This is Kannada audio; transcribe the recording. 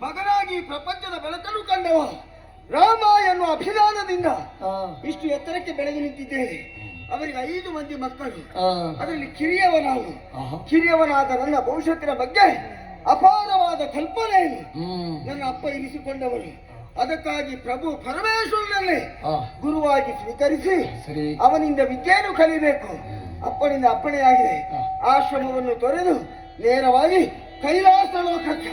ಮಗನಾಗಿ ಪ್ರಪಂಚದ ಬೆಳಕನ್ನು ಕಂಡವ ರಾಮ ಎನ್ನುವ ಅಭಿಮಾನದಿಂದ ಇಷ್ಟು ಎತ್ತರಕ್ಕೆ ಬೆಳೆದು ನಿಂತಿದ್ದೇನೆ. ಅವರಿಗೆ 5 ಮಂದಿ ಮಕ್ಕಳು, ಅದರಲ್ಲಿ ಕಿರಿಯವನಾದ ನನ್ನ ಭವಿಷ್ಯತ್ತಿನ ಬಗ್ಗೆ ಅಪಾರವಾದ ಕಲ್ಪನೆಯನ್ನು ನನ್ನ ಅಪ್ಪ ಇರಿಸಿಕೊಂಡವರು. ಅದಕ್ಕಾಗಿ ಪ್ರಭು ಪರಮೇಶ್ವರನಲ್ಲೇ ಗುರುವಾಗಿ ಸ್ವೀಕರಿಸಿ ಅವನಿಂದ ವಿದ್ಯೆಯನ್ನು ಕಲಿಬೇಕು. ಅಪ್ಪನಿಂದ ಅಪ್ಪಣೆಯಾಗಿದೆ. ಆಶ್ರಮವನ್ನು ತೊರೆದು ನೇರವಾಗಿ ಕೈಲಾಸ ಲೋಕಕ್ಕೆ